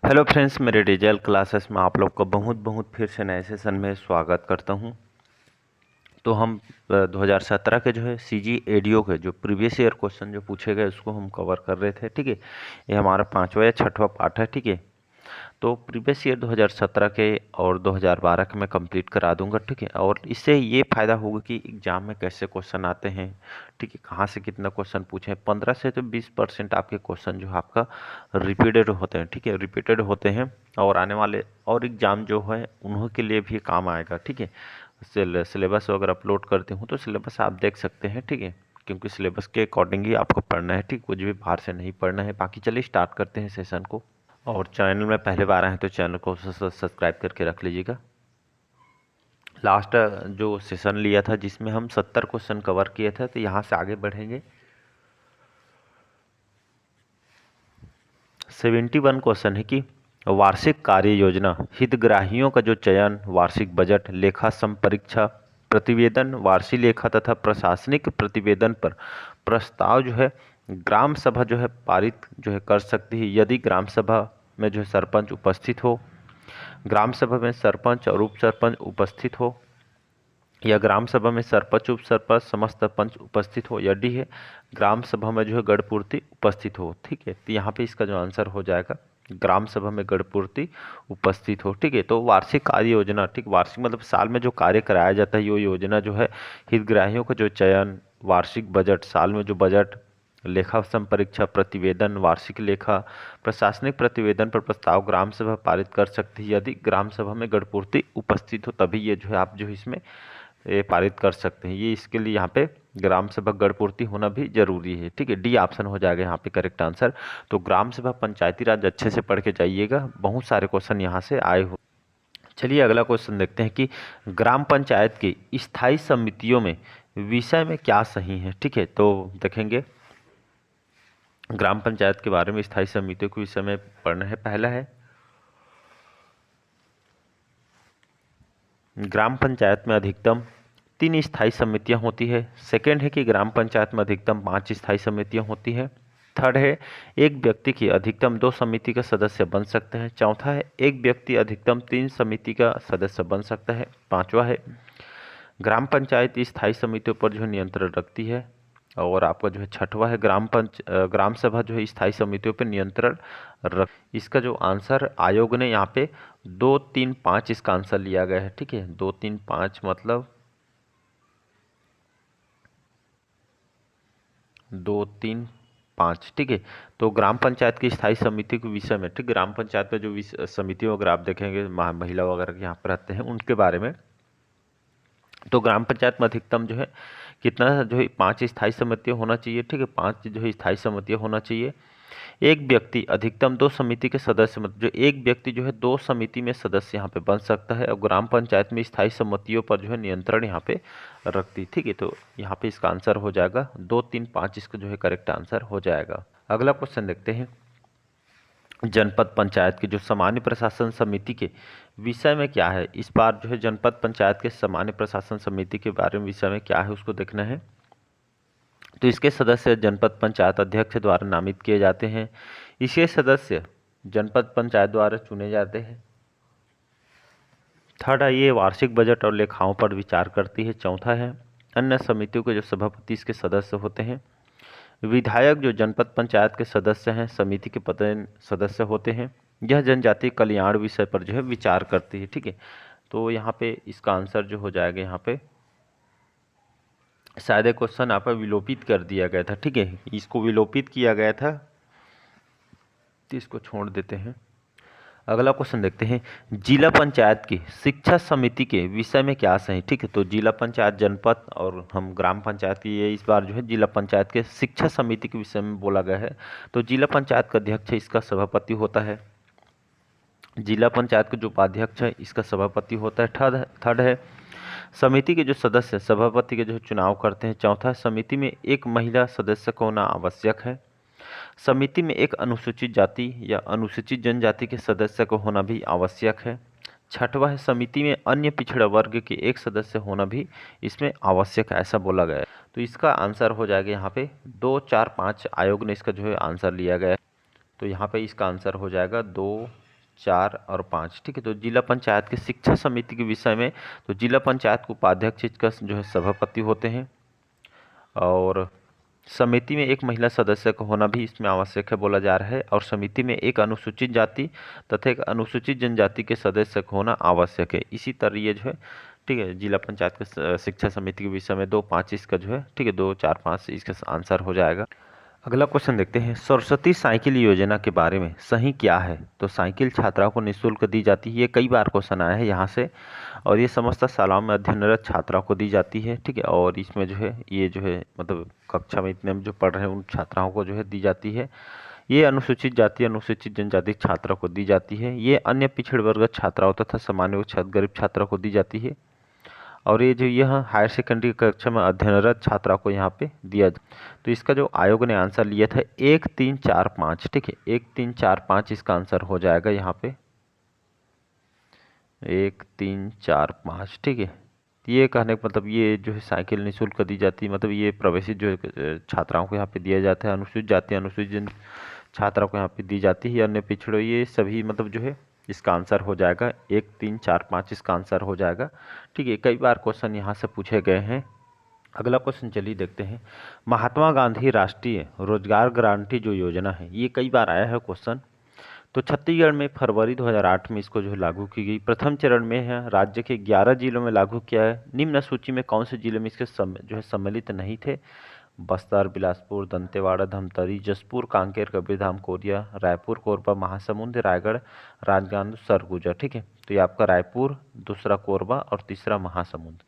Hello friends, मेरे digital classes में आप लोग का बहुत बहुत फिर से नए सेशन में स्वागत करता हूं। तो हम 2017 के जो है सीजी एडीओ के जो प्रीवियस ईयर क्वेश्चन जो पूछे गए उसको हम कवर कर रहे थे। ठीक है, ये हमारा 5वां या 6वां पार्ट है। ठीक है, तो प्रीवियस ईयर 2017 के और 2012 के मैं कंप्लीट करा दूंगा। ठीक है, और इससे ये फ़ायदा होगा कि एग्ज़ाम में कैसे क्वेश्चन आते हैं। ठीक है, कहाँ से कितना क्वेश्चन पूछे, 15 से तो 20% आपके क्वेश्चन जो है आपका रिपीटेड होते हैं। ठीक है, रिपीटेड होते हैं और आने वाले और एग्ज़ाम जो है उन्हों के लिए भी काम आएगा। ठीक है, सिलेबस अगर अपलोड करते हूँ तो सिलेबस आप देख सकते हैं। ठीक है, क्योंकि सिलेबस के अकॉर्डिंग ही आपको पढ़ना है। ठीक, कुछ भी बाहर से नहीं पढ़ना है। बाकी चलिए स्टार्ट करते हैं सेशन को। और चैनल में पहले बार आए हैं तो चैनल को सब्सक्राइब करके रख लीजिएगा। लास्ट जो सेशन लिया था जिसमें हम 70 क्वेश्चन कवर किए थे, तो यहाँ से आगे बढ़ेंगे। 71 क्वेश्चन है कि वार्षिक कार्य योजना, हितग्राहियों का जो चयन, वार्षिक बजट, लेखा संपरीक्षा, प्रतिवेदन, वार्षिक लेखा तथा प्रशासनिक प्रतिवेदन पर प्रस्ताव जो है ग्राम सभा जो है पारित जो है कर सकती है, यदि ग्राम सभा में जो है सरपंच उपस्थित हो, ग्राम सभा में सरपंच और उप सरपंच उपस्थित हो, या ग्राम सभा में सरपंच उप सरपंच समस्त पंच उपस्थित हो, या डी है ग्राम सभा में जो है गणपूर्ति उपस्थित हो। ठीक है, तो यहाँ पे इसका जो आंसर हो जाएगा ग्राम सभा में गणपूर्ति उपस्थित हो। ठीक है, तो वार्षिक कार्य योजना, ठीक, वार्षिक मतलब साल में जो कार्य कराया जाता है, ये योजना जो है हितग्राहियों का जो चयन, वार्षिक बजट, साल में जो बजट, लेखा संपरीक्षा, प्रतिवेदन, वार्षिक लेखा, प्रशासनिक प्रतिवेदन पर प्रस्ताव ग्राम सभा पारित कर सकती है, यदि ग्राम सभा में गणपूर्ति उपस्थित हो, तभी ये जो है आप जो इसमें ये पारित कर सकते हैं। ये इसके लिए यहाँ पे ग्राम सभा गणपूर्ति होना भी जरूरी है। ठीक है, डी ऑप्शन हो जाएगा यहाँ पे करेक्ट आंसर। तो ग्राम सभा पंचायती राज अच्छे से पढ़ के जाइएगा, बहुत सारे क्वेश्चन यहाँ से आए हो। चलिए अगला क्वेश्चन देखते हैं कि ग्राम पंचायत की स्थायी समितियों में विषय में क्या सही है। ठीक है, तो देखेंगे ग्राम पंचायत के बारे में स्थायी समितियों के विषय में पढ़ना है। पहला है ग्राम पंचायत में अधिकतम 3 स्थायी समितियां होती है। सेकंड है कि ग्राम पंचायत में अधिकतम 5 स्थायी समितियां होती है। थर्ड है एक व्यक्ति की अधिकतम 2 समिति का सदस्य बन सकते हैं। चौथा है एक व्यक्ति अधिकतम 3 समिति का सदस्य बन सकता है। पांचवा है ग्राम पंचायत स्थायी समितियों पर जो है नियंत्रण रखती है। और आपका जो है छठवा है ग्राम सभा जो है स्थायी समितियों पर नियंत्रण रख। इसका जो आंसर आयोग ने यहाँ पे 2, 3, 5 इसका आंसर लिया गया है। ठीक है, 2, 3, 5 मतलब 2, 3, 5। ठीक है, तो ग्राम पंचायत की स्थायी समिति के विषय में, ठीक, ग्राम पंचायत में जो समिति वगैरह आप देखेंगे महिला वगैरह यहाँ पर रहते हैं उनके बारे में, तो ग्राम पंचायत में अधिकतम जो है कितना जो है 5 स्थायी समितियाँ होना चाहिए। ठीक है, 5 जो है स्थायी समितियाँ होना चाहिए। एक व्यक्ति अधिकतम 2 समिति के सदस्य, मतलब जो एक व्यक्ति जो है 2 समिति में सदस्य यहाँ पे बन सकता है, और ग्राम पंचायत में स्थायी समितियों पर जो है नियंत्रण यहाँ पे रखती। ठीक है, तो यहाँ पे इसका आंसर हो जाएगा 2, 3, 5 इसका जो है करेक्ट आंसर हो जाएगा। अगला क्वेश्चन देखते हैं जनपद पंचायत की जो सामान्य प्रशासन समिति के विषय में क्या है। इस बार जो है जनपद पंचायत के सामान्य प्रशासन समिति के बारे में विषय में क्या है उसको देखना है। तो इसके सदस्य जनपद पंचायत अध्यक्ष द्वारा नामित किए जाते हैं। इसके सदस्य जनपद पंचायत द्वारा चुने जाते हैं। थर्ड है ये वार्षिक बजट और लेखाओं पर विचार करती है। चौथा है अन्य समितियों के जो सभापति इसके सदस्य होते हैं। विधायक जो जनपद पंचायत के सदस्य हैं समिति के पद सदस्य होते हैं। यह जनजातीय कल्याण विषय पर जो है विचार करती है। ठीक है, तो यहाँ पे इसका आंसर जो हो जाएगा, यहाँ पे शायद एक क्वेश्चन आप विलोपित कर दिया गया था। ठीक है, इसको विलोपित किया गया था, तो इसको छोड़ देते हैं। अगला क्वेश्चन देखते हैं जिला पंचायत की शिक्षा समिति के विषय में क्या सही। ठीक है, तो जिला पंचायत जनपद और हम ग्राम पंचायत की ये इस बार जो है जिला पंचायत के शिक्षा समिति के विषय में बोला गया है। तो जिला पंचायत का अध्यक्ष इसका सभापति होता है। जिला पंचायत का जो उपाध्यक्ष है इसका सभापति होता है। थर्ड है समिति के जो सदस्य सभापति के जो चुनाव करते हैं। चौथा, समिति में एक महिला सदस्य का होना आवश्यक है। समिति में एक अनुसूचित जाति या अनुसूचित जनजाति के सदस्य को होना भी आवश्यक है। छठवां है समिति में अन्य पिछड़ा वर्ग के एक सदस्य होना भी इसमें आवश्यक है, ऐसा बोला गया है। तो इसका आंसर हो जाएगा यहाँ पे 2, 4, 5 आयोग ने इसका जो है आंसर लिया गया है। तो यहाँ पे इसका आंसर हो जाएगा 2, 4 और 5, ठीक है। तो जिला पंचायत के शिक्षा समिति के विषय में, तो जिला पंचायत के उपाध्यक्ष इसका जो है सभापति होते हैं, और समिति में एक महिला सदस्य का होना भी इसमें आवश्यक है बोला जा रहा है, और समिति में एक अनुसूचित जाति तथा एक अनुसूचित जनजाति के सदस्य का होना आवश्यक है। इसी तरह ये जो है, ठीक है, जिला पंचायत के शिक्षा समिति के विषय में 2, 5 इसका जो है, ठीक है, 2, 4, 5 इसका आंसर हो जाएगा। अगला क्वेश्चन देखते हैं, सरस्वती साइकिल योजना के बारे में सही क्या है? तो साइकिल छात्राओं को निःशुल्क दी जाती है, ये कई बार क्वेश्चन आया है यहाँ से, और ये समस्त शालाओं में अध्ययनरत छात्राओं को दी जाती है, ठीक है। और इसमें जो है ये जो है मतलब कक्षा में इतने जो पढ़ रहे हैं उन छात्राओं को जो है दी जाती है। ये अनुसूचित जाति अनुसूचित जनजाति छात्रों को दी जाती है। ये अन्य पिछड़े वर्ग छात्राओं तथा सामान्य व गरीब छात्रों को दी जाती है। और ये जो यह हायर सेकेंडरी कक्षा में अध्ययनरत छात्रा को यहाँ पे दिया। तो इसका जो आयोग ने आंसर लिया था 1, 3, 4, 5, ठीक है, 1, 3, 4, 5 इसका आंसर हो जाएगा यहाँ पे 1, 3, 4, 5, ठीक है। ये कहने का मतलब ये जो है साइकिल निःशुल्क दी जाती है, मतलब ये प्रवेशित जो है छात्राओं को यहाँ पे दिया जाता है, अनुसूचित जाति अनुसूचित जन छात्राओं को यहाँ पे दी जाती है, अन्य पिछड़ों ये सभी मतलब जो है इसका आंसर हो जाएगा 1, 3, 4, 5 इसका आंसर हो जाएगा, ठीक है। कई बार क्वेश्चन यहाँ से पूछे गए हैं। अगला क्वेश्चन चलिए देखते हैं, महात्मा गांधी राष्ट्रीय रोजगार गारंटी जो योजना है, ये कई बार आया है क्वेश्चन। तो छत्तीसगढ़ में फरवरी 2008 में इसको जो है लागू की गई। प्रथम चरण में है, राज्य के 11 जिलों में लागू किया है। निम्न सूची में कौन से जिले में इसके जो है सम्मिलित नहीं थे? बस्तर, बिलासपुर, दंतेवाड़ा, धमतरी, जशपुर, कांकेर, कबीरधाम, कोरिया, रायपुर, कोरबा, महासमुंद, रायगढ़, राजनांदगांव, सरगुजा, ठीक है। तो ये आपका रायपुर, दूसरा कोरबा और तीसरा महासमुंद।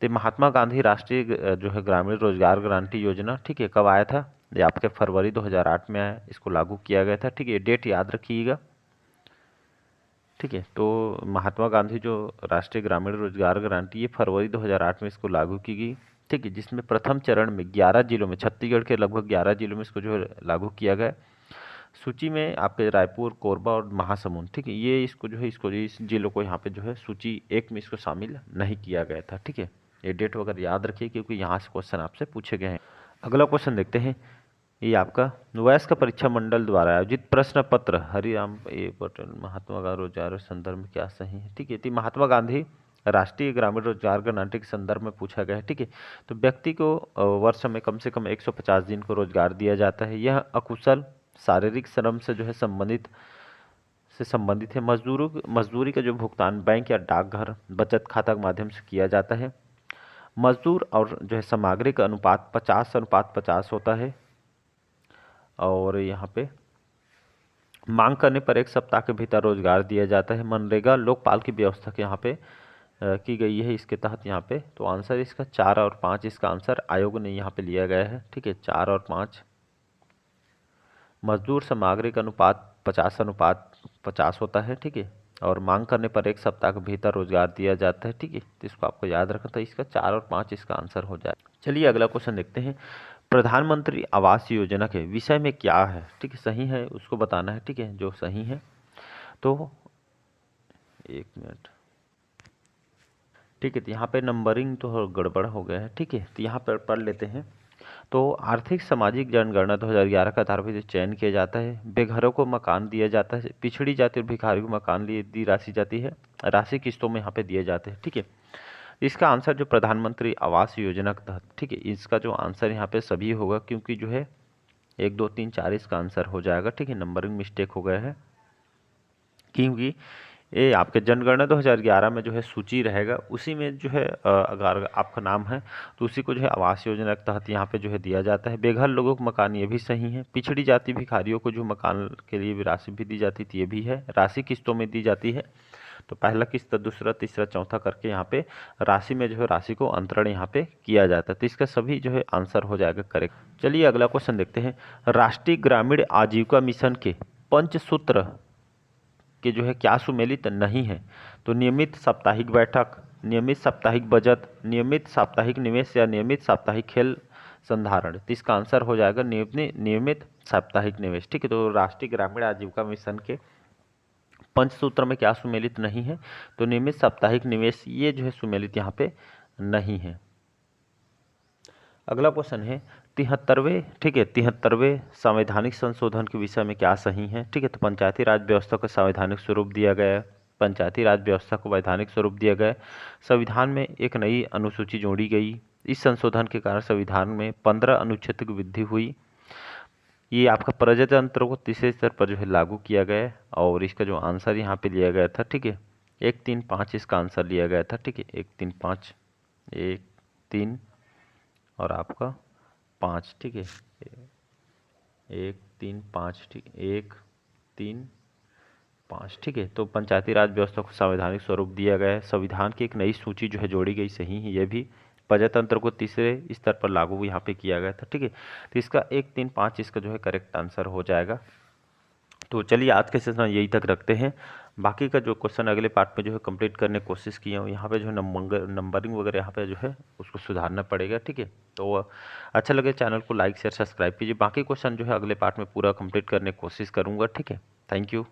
तो महात्मा गांधी राष्ट्रीय जो है ग्रामीण रोजगार गारंटी योजना, ठीक है, कब आया था? ये आपके फरवरी 2008 में आया, इसको लागू किया गया था, ठीक है। डेट याद रखिएगा, ठीक है। तो महात्मा गांधी जो राष्ट्रीय ग्रामीण रोजगार गारंटी, ये फरवरी 2008 में इसको लागू की गई, ठीक है, जिसमें प्रथम चरण में 11 जिलों में, छत्तीसगढ़ के लगभग 11 जिलों में इसको जो है लागू किया गया। सूची में आपके रायपुर, कोरबा और महासमुंद, ठीक है, ये इसको जो है इस जिलों को यहाँ पे जो है सूची 1 में इसको शामिल नहीं किया गया था, ठीक है। ये डेट वगैरह याद रखिए क्योंकि यहाँ से क्वेश्चन आपसे पूछे गए हैं। अगला क्वेश्चन देखते हैं, ये आपका वयस्क परीक्षा मंडल द्वारा आयोजित प्रश्न पत्र हरिराम पटेल महात्मा गांधी रोजगार संदर्भ में क्या सही है? ठीक है, तो महात्मा गांधी राष्ट्रीय ग्रामीण रोजगार गारंटी के संदर्भ में पूछा गया है, ठीक है। तो व्यक्ति को वर्ष में कम से कम 150 दिन को रोजगार दिया जाता है। यह अकुशल शारीरिक श्रम से जो है संबंधित है। मजदूरी का जो भुगतान बैंक या डाकघर बचत खाता के माध्यम से किया जाता है। मजदूर और जो है सामग्री का अनुपात 50:50 होता है। और यहाँ पे मांग करने पर 1 सप्ताह के भीतर रोजगार दिया जाता है। मनरेगा लोकपाल की व्यवस्था के यहाँ पे की गई है इसके तहत यहाँ पे। तो आंसर इसका 4 और 5 इसका आंसर आयोग ने यहाँ पे लिया गया है, ठीक है, 4 और 5। मजदूर सामग्री का अनुपात 50:50 होता है, ठीक है, और मांग करने पर 1 सप्ताह के भीतर रोजगार दिया जाता है, ठीक है। तो इसको आपको याद रखना था, इसका 4 और 5 इसका आंसर हो जाए। चलिए अगला क्वेश्चन देखते हैं, प्रधानमंत्री आवास योजना के विषय में क्या है? ठीक है, सही है उसको बताना है, ठीक है, जो सही है। तो 1 मिनट, ठीक है, तो यहाँ पे नंबरिंग तो गड़बड़ हो गया है, ठीक है। तो यहाँ पर पढ़ लेते हैं। तो आर्थिक सामाजिक जनगणना 2011 का आधार पर चयन किया जाता है। बेघरों को मकान दिया जाता है। पिछड़ी जाति और भिखारी को मकान लिए दी राशि जाती है। राशि किस्तों में यहाँ पे दिए जाते हैं, ठीक है। इसका आंसर जो प्रधानमंत्री आवास योजना के तहत, ठीक है, इसका जो आंसर यहाँ पे सभी होगा क्योंकि जो है 1, 2, 3, 4 इसका आंसर हो जाएगा, ठीक है। नंबरिंग मिस्टेक हो गया है क्योंकि ये आपके जनगणना 2011 में जो है सूची रहेगा, उसी में जो है अगर आपका नाम है तो उसी को जो है आवास योजना के तहत यहाँ पे जो है दिया जाता है। बेघर लोगों को मकान, ये भी सही है। पिछड़ी जाति भिखारियों को जो मकान के लिए भी राशि भी दी जाती थी, ये भी है। राशि किस्तों में दी जाती है, तो पहला किस्त, दूसरा, तीसरा, चौथा करके यहाँ पे राशि में जो है राशि को अंतरण यहाँ पे किया जाता है। तो इसका सभी जो है आंसर हो जाएगा करेक्ट। चलिए अगला क्वेश्चन देखते हैं, राष्ट्रीय ग्रामीण आजीविका मिशन के पंचसूत्र के जो है क्या सुमेलित नहीं है? तो नियमित साप्ताहिक बैठक, नियमित साप्ताहिक बचत, नियमित साप्ताहिक निवेश या नियमित साप्ताहिक खेल संधारण। तो इसका आंसर हो जाएगा नियमित साप्ताहिक निवेश, ठीक है। तो राष्ट्रीय ग्रामीण आजीविका मिशन के पंचसूत्र में क्या सुमेलित नहीं है? तो नियमित साप्ताहिक निवेश, ये जो है सुमेलित यहाँ पे नहीं है। अगला क्वेश्चन है, 73वें, ठीक है, 73वें संवैधानिक संशोधन के विषय में क्या सही है, ठीक है। तो पंचायती राज व्यवस्था को संवैधानिक स्वरूप दिया गया है, पंचायती राज व्यवस्था को वैधानिक स्वरूप दिया गया है। संविधान में एक नई अनुसूची जोड़ी गई। इस संशोधन के कारण संविधान में 15 अनुच्छेद की वृद्धि हुई। ये आपका प्रजातंत्र को तीसरे स्तर पर जो है लागू किया गया है। और इसका जो आंसर यहाँ पे लिया गया था, ठीक है, 1, 3, 5 इसका आंसर लिया गया था, ठीक है, 1, 3, 5, 1, 3 और आपका 5, ठीक है, 1, 3, 5, ठीक, 1, 3, 5, ठीक है। तो पंचायती राज व्यवस्था को संवैधानिक स्वरूप दिया गया है। संविधान की एक नई सूची जो है जोड़ी गई, सही है ये भी। प्रजातंत्र को तीसरे स्तर पर लागू यहाँ पे किया गया था, ठीक है। तो इसका 1, 3, 5 इसका जो है करेक्ट आंसर हो जाएगा। तो चलिए आज के सेशन यही तक रखते हैं। बाकी का जो क्वेश्चन अगले पार्ट में जो है कंप्लीट करने की कोशिश किया हूँ। यहाँ पे जो है नंबरिंग वगैरह यहाँ पे जो है उसको सुधारना पड़ेगा, ठीक है। तो अच्छा लगे चैनल को लाइक शेयर सब्सक्राइब कीजिए। बाकी क्वेश्चन जो है अगले पार्ट में पूरा कंप्लीट करने की कोशिश करूँगा, ठीक है। Thank you.